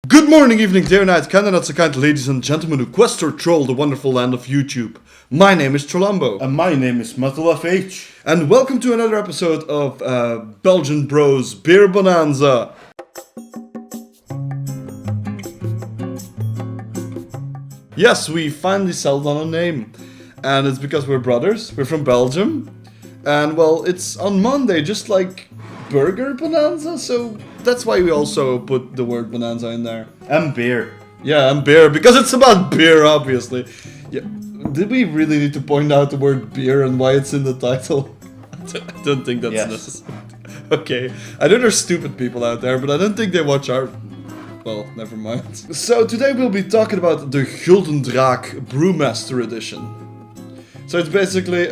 Good morning, evening, day or night, kind and not so kind ladies and gentlemen who quest or troll the wonderful land of YouTube. My name is Trollambo. And my name is MetalFH. And welcome to another episode of Belgian Bros Beer Bonanza. Yes, we finally settled on a name. And it's because we're brothers, we're from Belgium. And well, it's on Monday, just like Burger Bonanza, so that's why we also put the word Bonanza in there. And beer. Yeah, and beer, because it's about beer, obviously. Yeah, did we really need to point out the word beer and why it's in the title? I don't think that's necessary. Okay, I know there's stupid people out there, but I don't think they watch our... Well, never mind. So today we'll be talking about the Gulden Draak Brewmaster edition. So it's basically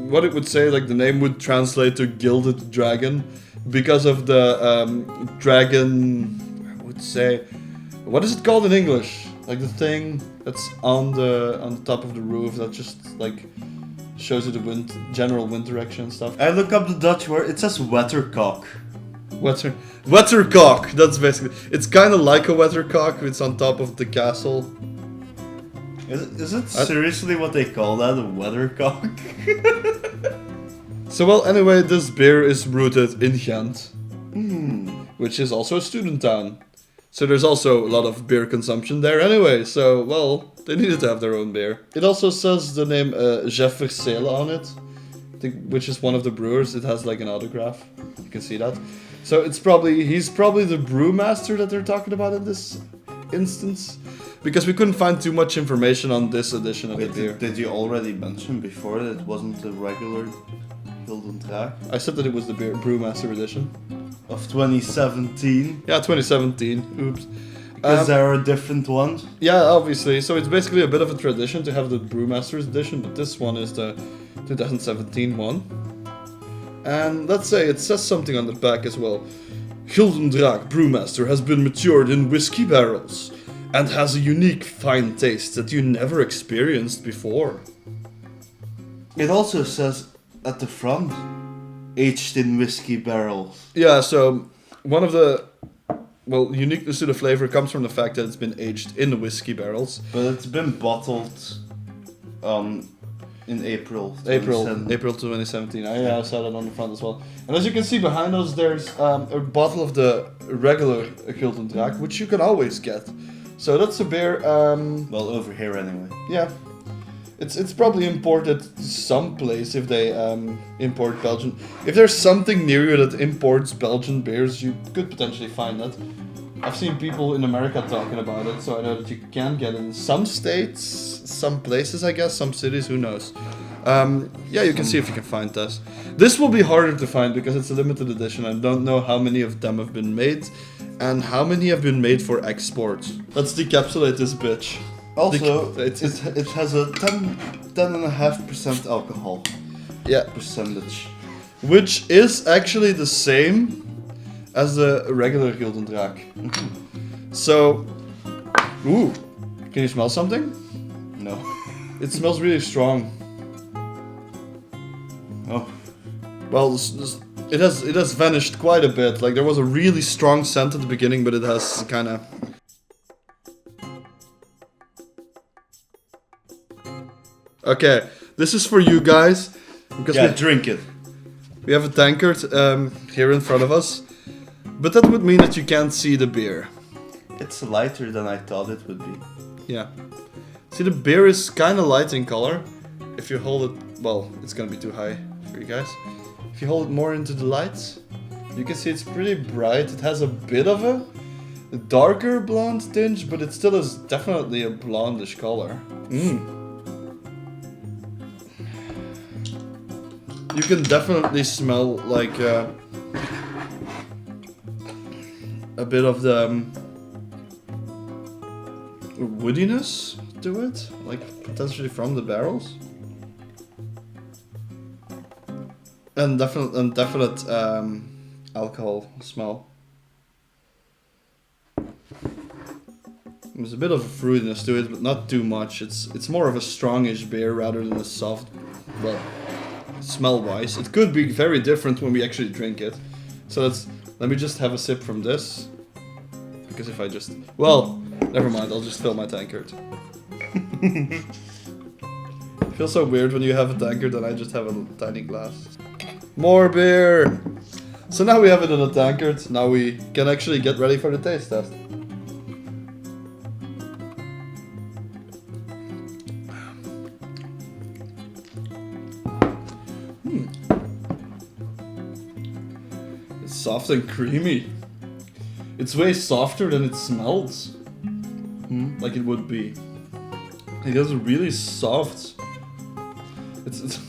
what it would say, like the name would translate to Gilded Dragon, because of the dragon, I would say, what is it called in English? Like the thing that's on the top of the roof that just like shows you the general wind direction and stuff. I look up the Dutch word, it says weathercock. Weathercock, that's basically, it's kind of like a weathercock, it's on top of the castle. Is it seriously what they call that, a weathercock? So well, anyway, this beer is rooted in Ghent, which is also a student town. So there's also a lot of beer consumption there anyway, so well, they needed to have their own beer. It also says the name Jeff Versele on it, I think, which is one of the brewers. It has like an autograph, you can see that. So he's probably the brewmaster that they're talking about in this instance. Because we couldn't find too much information on this edition of the beer. Did you already mention before that it wasn't the regular Gulden Draak? I said that it was the Brewmaster edition. Of 2017? Yeah, 2017. Oops. Because there are different ones? Yeah, obviously. So it's basically a bit of a tradition to have the Brewmaster's edition, but this one is the 2017 one. And let's say it says something on the back as well. Gulden Draak Brewmaster has been matured in whiskey barrels and has a unique fine taste that you never experienced before. It also says at the front, aged in whiskey barrels. Yeah, so one of the uniqueness to the flavor comes from the fact that it's been aged in whiskey barrels. But it's been bottled in April 2017. I saw that on the front as well. And as you can see behind us, there's a bottle of the regular Gulden Draak, which you can always get. So that's a beer. Well, over here anyway. Yeah, it's probably imported someplace if they import Belgian. If there's something near you that imports Belgian beers, you could potentially find that. I've seen people in America talking about it, so I know that you can get it in some states, some places, I guess, some cities, who knows. Yeah, you can see if you can find this. This will be harder to find because it's a limited edition. I don't know how many of them have been made and how many have been made for export. Let's decapsulate this bitch. Also, it has a 10.5% alcohol. Yeah. Percentage. Which is actually the same as the regular Gulden Draak. So, ooh, can you smell something? No. It smells really strong. Oh. Well, it has vanished quite a bit. Like there was a really strong scent at the beginning, but it has kind of. Okay, this is for you guys because we drink it. We have a tankard here in front of us. But that would mean that you can't see the beer. It's lighter than I thought it would be. Yeah. See, the beer is kind of light in color. If you hold it... Well, it's going to be too high for you guys. If you hold it more into the light, you can see it's pretty bright. It has a bit of a darker blonde tinge, but it still is definitely a blondish color. You can definitely smell like... a bit of the woodiness to it, like potentially from the barrels, and definite alcohol smell. There's a bit of a fruitiness to it, but not too much. It's more of a strongish beer rather than a soft. Well, smell-wise, it could be very different when we actually drink it. So let me just have a sip from this. because if I just... Well, never mind, I'll just fill my tankard. It feels so weird when you have a tankard and I just have a tiny glass. More beer! So now we have it in a tankard, now we can actually get ready for the taste test. It's soft and creamy. It's way softer than it smells. Like it would be. It has a really soft... It's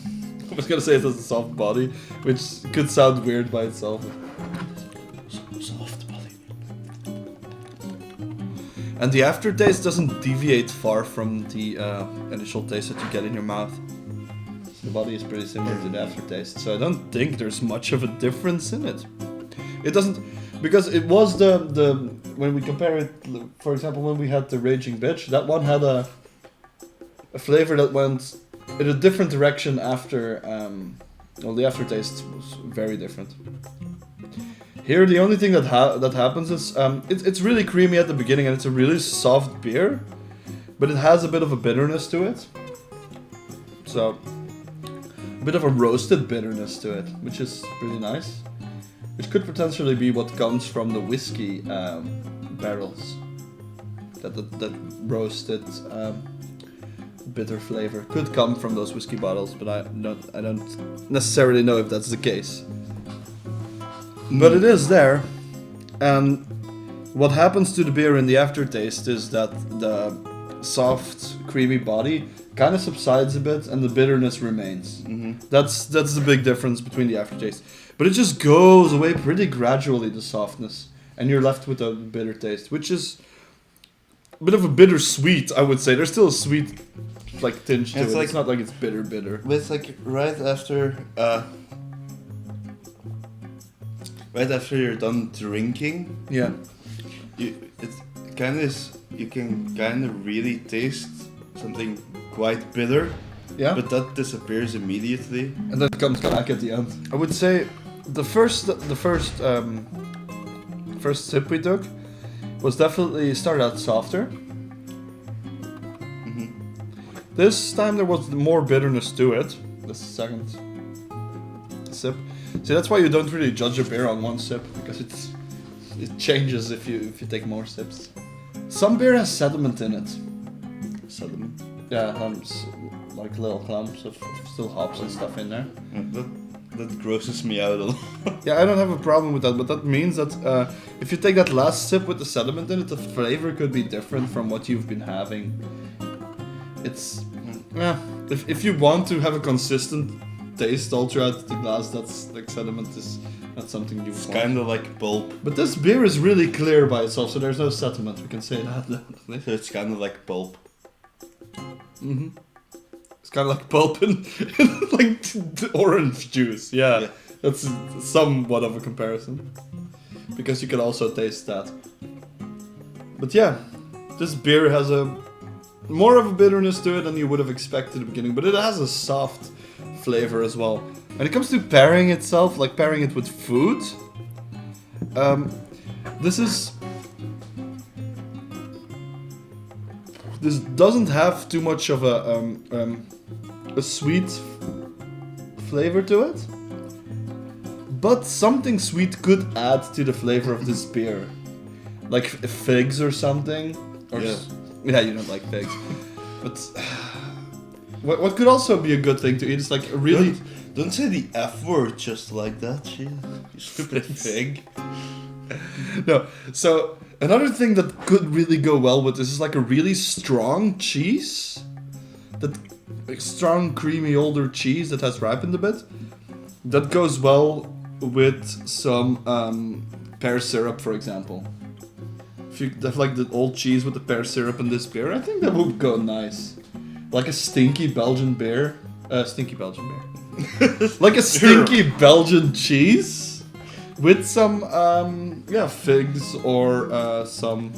I was gonna say it has a soft body, which could sound weird by itself. Soft body. And the aftertaste doesn't deviate far from the initial taste that you get in your mouth. The body is pretty similar to the aftertaste, so I don't think there's much of a difference in it. It doesn't, because it was the when we compare it, for example, when we had the Raging Bitch, that one had a flavor that went in a different direction after, well, the aftertaste was very different. Here, the only thing that happens is, it's really creamy at the beginning and it's a really soft beer, but it has a bit of a bitterness to it. So, a bit of a roasted bitterness to it, which is pretty nice. Which could potentially be what comes from the whiskey barrels. That roasted bitter flavor could come from those whiskey bottles, but I don't necessarily know if that's the case. But it is there, and what happens to the beer in the aftertaste is that the soft, creamy body kind of subsides a bit, and the bitterness remains. That's the big difference between the aftertaste. But it just goes away pretty gradually, the softness, and you're left with a bitter taste, which is a bit of a bittersweet, I would say. There's still a sweet, like, tinge to it. Like, it's not like it's bitter. But it's like right after you're done drinking. Yeah. You can kind of really taste something quite bitter. Yeah. But that disappears immediately. And that comes back at the end. I would say the first sip we took was definitely started out softer. This time there was more bitterness to it. The second sip. See, that's why you don't really judge a beer on one sip, because it changes if you take more sips. Some beer has sediment in it. Sediment? Yeah, like little clumps of still hops and stuff in there. That grosses me out a lot. Yeah, I don't have a problem with that, but that means that if you take that last sip with the sediment in it, the flavor could be different from what you've been having. It's... yeah, if you want to have a consistent taste all throughout the glass, that's like sediment is not something you want. It's kind of like pulp. But this beer is really clear by itself, so there's no sediment, we can say that definitely. So it's kind of like pulp. It's kind of like pulp and like orange juice. Yeah, that's somewhat of a comparison. Because you can also taste that. But yeah, this beer has more of a bitterness to it than you would have expected at the beginning. But it has a soft flavor as well. When it comes to pairing itself, like pairing it with food, this doesn't have too much of a sweet flavor to it, but something sweet could add to the flavor of this beer, like figs or something. Or yeah, you don't like figs, but what could also be a good thing to eat is like a really... Don't say the F word just like that, shit. You stupid fig. No, so another thing that could really go well with this is like a really strong cheese. Like strong, creamy, older cheese that has ripened a bit. That goes well with some pear syrup, for example. If you have like the old cheese with the pear syrup in this beer, I think that would go nice. Like a stinky Belgian beer. Like a stinky Belgian cheese with some figs or some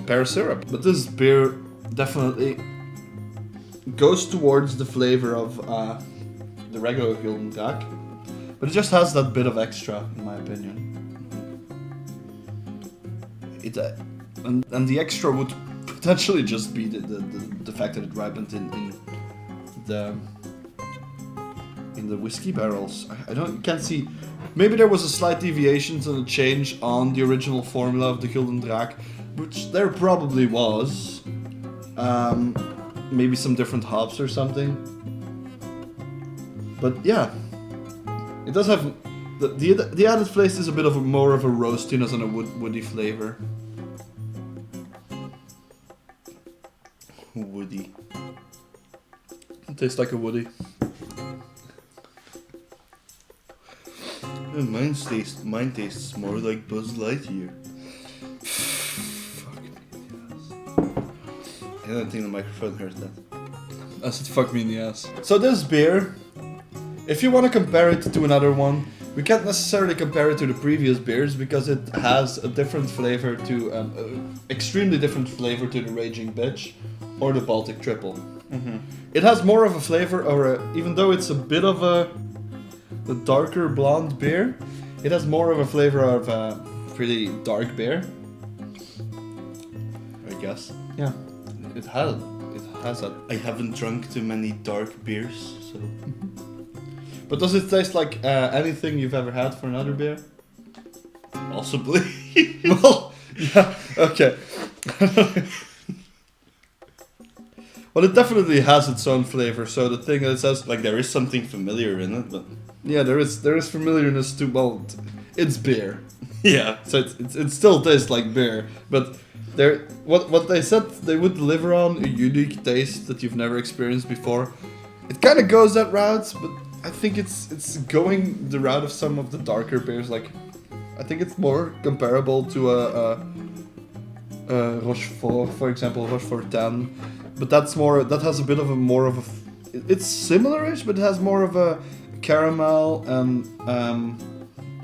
pear syrup. But this beer definitely goes towards the flavor of the regular Gulden Draak, but it just has that bit of extra, in my opinion. it and the extra would potentially just be the fact that it ripened in the whiskey barrels. I can't see. Maybe there was a slight deviation and a change on the original formula of the Gulden Draak, which there probably was. Maybe some different hops or something. But yeah, it does have the added flavor is a bit of more of a roastiness and a woody flavor. Woody. It tastes like a woody. Mine tastes more like Buzz Lightyear. Fuck me, yes. I don't think the microphone heard that. I said fuck me in the ass. So this beer, if you want to compare it to another one, we can't necessarily compare it to the previous beers because it has a different flavor to, extremely different flavor to the Raging Bitch or the Baltic Triple. Mm-hmm. It has more of a flavor, even though it's a bit of a darker blonde beer, it has more of a flavor of a pretty dark beer. I guess. Yeah, it has that. I haven't drunk too many dark beers, so. But does it taste like anything you've ever had for another beer? Possibly. Well, yeah, okay. Well, it definitely has its own flavor. So the thing that it says, like, there is something familiar in it, but yeah, there is familiarness to. Well, it's beer. yeah. So it still tastes like beer, but what they said they would deliver on a unique taste that you've never experienced before. It kind of goes that route, but I think it's going the route of some of the darker beers. Like, I think it's more comparable to a Rochefort, for example, Rochefort 10. But that has a bit of a more of a. It's similar-ish, but it has more of a caramel and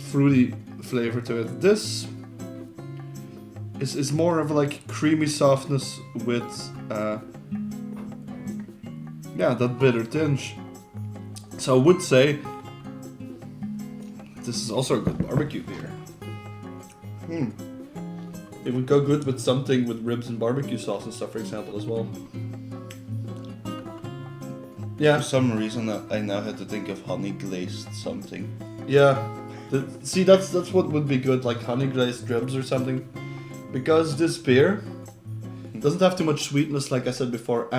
fruity flavor to it. This is more of a like creamy softness with that bitter tinge. So I would say this is also a good barbecue beer. It would go good with something with ribs and barbecue sauce and stuff, for example, as well. Yeah. For some reason, I now had to think of honey glazed something. Yeah. See, that's what would be good, like honey glazed ribs or something. Because this beer doesn't have too much sweetness, like I said before.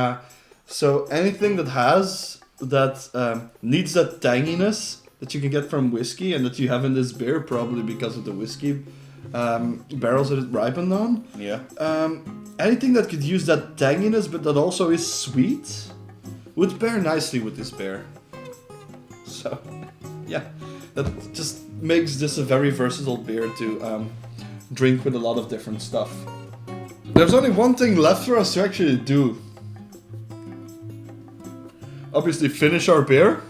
So anything that has that needs that tanginess that you can get from whiskey and that you have in this beer, probably because of the whiskey barrels that it ripened on. Yeah. Anything that could use that tanginess, but that also is sweet, would pair nicely with this beer. So, yeah, that just makes this a very versatile beer to drink with a lot of different stuff. There's only one thing left for us to actually do. Obviously finish our beer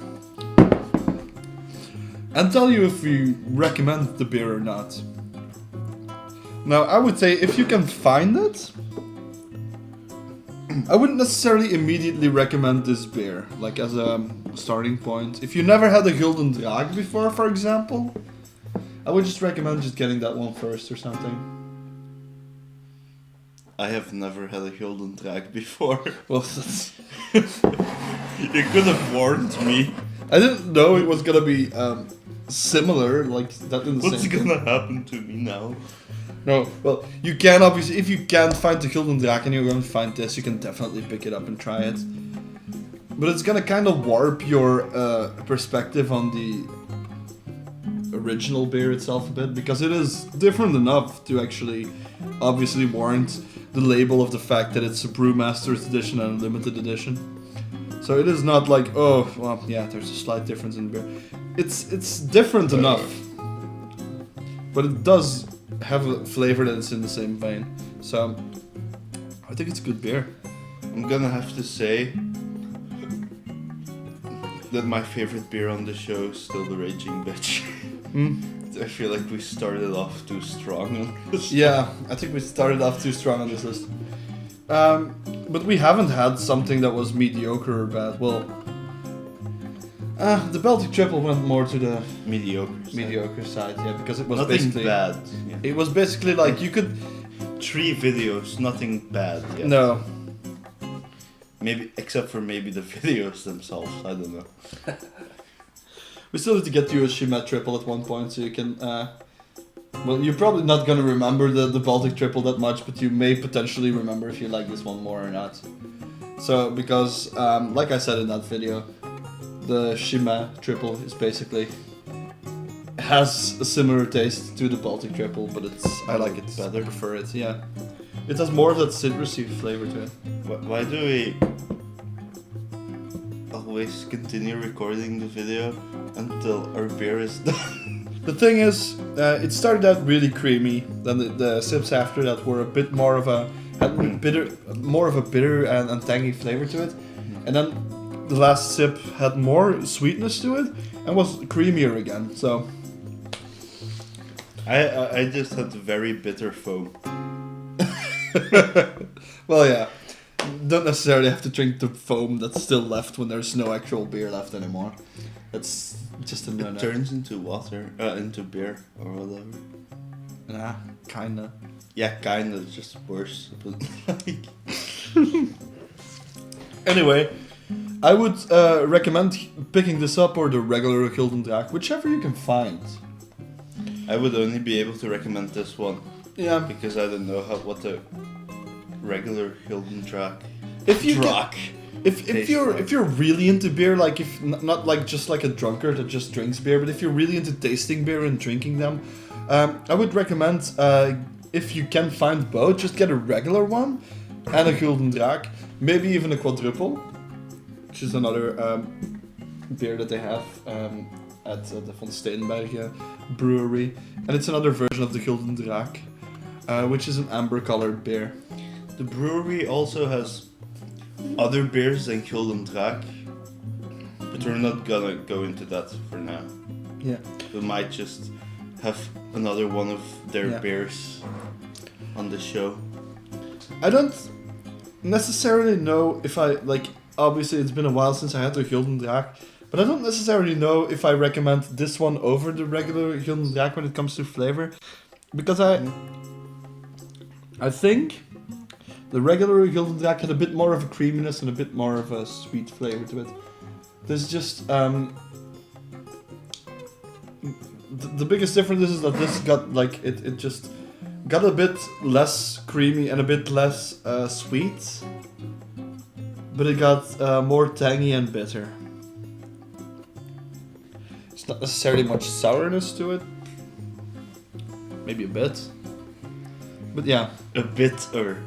and tell you if we recommend the beer or not. Now, I would say if you can find it, I wouldn't necessarily immediately recommend this beer, like as a starting point. If you never had a Gulden Draak before, for example, I would just recommend just getting that one first or something. I have never had a Gulden Draak before. Well, that's... You could have warned me. I didn't know it was gonna be similar, like that in the What's same gonna happen to me now? No, well, you can obviously, if you can't find the Gulden Draak and you're going to find this, you can definitely pick it up and try it. But it's gonna kind of warp your perspective on the original beer itself a bit, because it is different enough to actually obviously warrant the label of the fact that it's a Brewmaster's edition and a limited edition. So it is not like, oh, well, yeah, there's a slight difference in beer. It's different enough, but it does have a flavor that is in the same vein. So I think it's a good beer. I'm gonna have to say that my favorite beer on the show is still the Raging Bitch. I feel like we started off too strong on this. Yeah, I think we started off too strong on this list. But we haven't had something that was mediocre or bad. Well, the Baltic Triple went more to the mediocre side, yeah, because it was nothing basically bad. Yeah. It was basically like you could, 3 videos, nothing bad yet. No. Maybe, except for maybe the videos themselves, I don't know. We still have to get you a Shima triple at one point so you can... well, you're probably not gonna remember the Baltic triple that much, but you may potentially remember if you like this one more or not. So, because, like I said in that video, the Shima triple is basically... has a similar taste to the Baltic triple, but I like it better. I prefer it, yeah. It has more of that citrusy flavor to it. Why do we always continue recording the video until our beer is done? The thing is, it started out really creamy. Then the sips after that were a bit more of a bitter and tangy flavor to it. And then the last sip had more sweetness to it and was creamier again. So I just had very bitter foam. well, yeah. Don't necessarily have to drink the foam that's still left when there's no actual beer left anymore. It's just a no-no. It turns into water, into beer or whatever. Nah, kinda. Yeah, kinda. It's just worse. But anyway, I would recommend picking this up or the regular Gulden Draak, whichever you can find. I would only be able to recommend this one. Yeah, because I don't know what the regular Gulden Draak. If you Draak. If you're really into beer, like if not like just like a drunkard that just drinks beer, but if you're really into tasting beer and drinking them, I would recommend if you can find both, just get a regular one and a Gulden Draak, maybe even a quadruple, which is another beer that they have at the Von Steenbergen brewery, and it's another version of the Gulden Draak, which is an amber-colored beer. The brewery also has other beers than Gulden Draak, but we're not gonna go into that for now. Yeah. We might just have another one of their beers on the show. I don't necessarily know if I, like, obviously it's been a while since I had the Gulden Draak, but I don't necessarily know if I recommend this one over the regular Gulden Draak when it comes to flavor, because I think the regular Gulden Draak had a bit more of a creaminess and a bit more of a sweet flavor to it. There's just the biggest difference is that this got like it just got a bit less creamy and a bit less sweet, but it got more tangy and bitter. It's not necessarily much sourness to it, maybe a bit, but yeah, a bitter.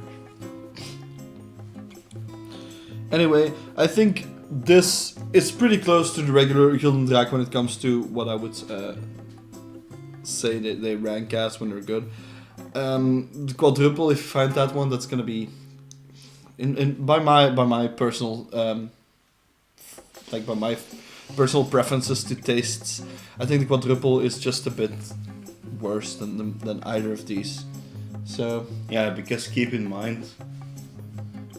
Anyway, I think this is pretty close to the regular Gulden Draak when it comes to what I would say that they rank as when they're good. The quadruple, if you find that one, that's gonna be by my personal by my personal preferences to tastes. I think the quadruple is just a bit worse than either of these. So yeah, because keep in mind,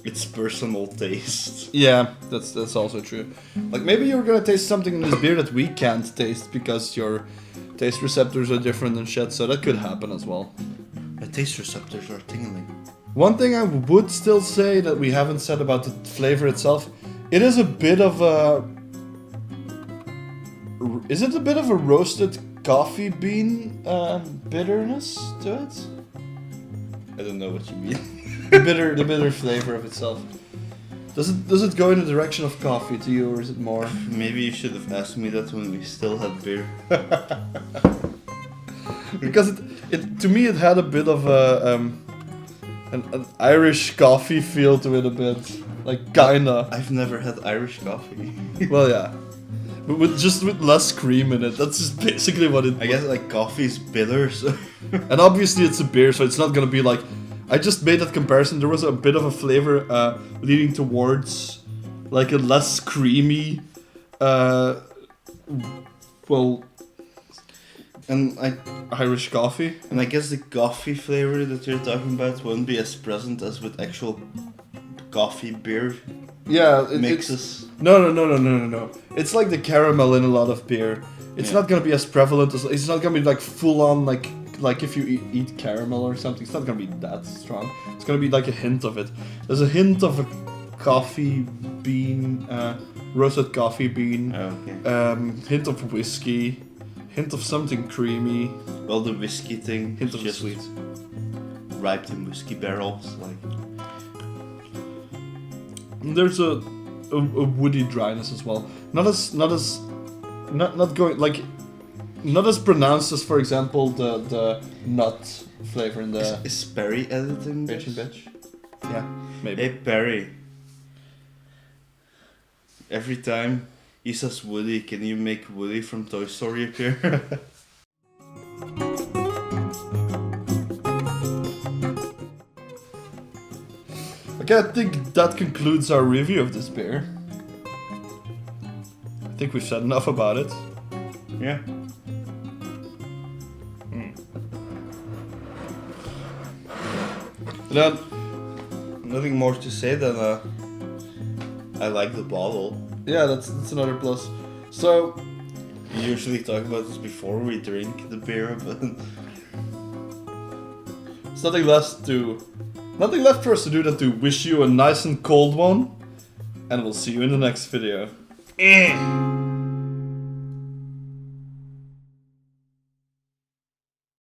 it's personal taste. Yeah, that's also true. Like maybe you're gonna taste something in this beer that we can't taste because your taste receptors are different and shit, so that could happen as well. My taste receptors are tingling. One thing I would still say that we haven't said about the flavor itself, it is a bit of a... Is it a bit of a roasted coffee bean bitterness to it? I don't know what you mean. The bitter flavor of itself. Does it go in the direction of coffee to you, or is it more? Maybe you should have asked me that when we still had beer. Because it to me it had a bit of an Irish coffee feel to it a bit, like kinda. I've never had Irish coffee. Well, yeah, but with less cream in it. That's just basically what it. I guess like coffee's bitter, so. And obviously it's a beer, so it's not gonna be like. I just made that comparison. There was a bit of a flavor leading towards like a less creamy, and Irish coffee. And I guess the coffee flavor that you're talking about won't be as present as with actual coffee beer. Yeah, mixes. No. It's like the caramel in a lot of beer. It's not gonna be as prevalent as. It's not gonna be like full on like like if you eat caramel or something, it's not gonna be that strong. It's gonna be like a hint of it. There's a hint of a coffee bean, roasted coffee bean. Okay. Hint of whiskey. Hint of something creamy. Well, the whiskey thing. Hint of just sweet. Ripe in whiskey barrels, like. There's a woody dryness as well. Not as pronounced as, for example, the nut flavor in the Is Perry editing this? Belgian batch. Yeah, maybe. Hey Perry. Every time he says Woody, can you make Woody from Toy Story appear? Okay, I think that concludes our review of this beer. I think we've said enough about it. Yeah. Then, Nothing more to say than I like the bottle. yeah, that's another plus. So, We usually talk about this before we drink the beer, but there's nothing left for us to do than to wish you a nice and cold one, and we'll see you in the next video.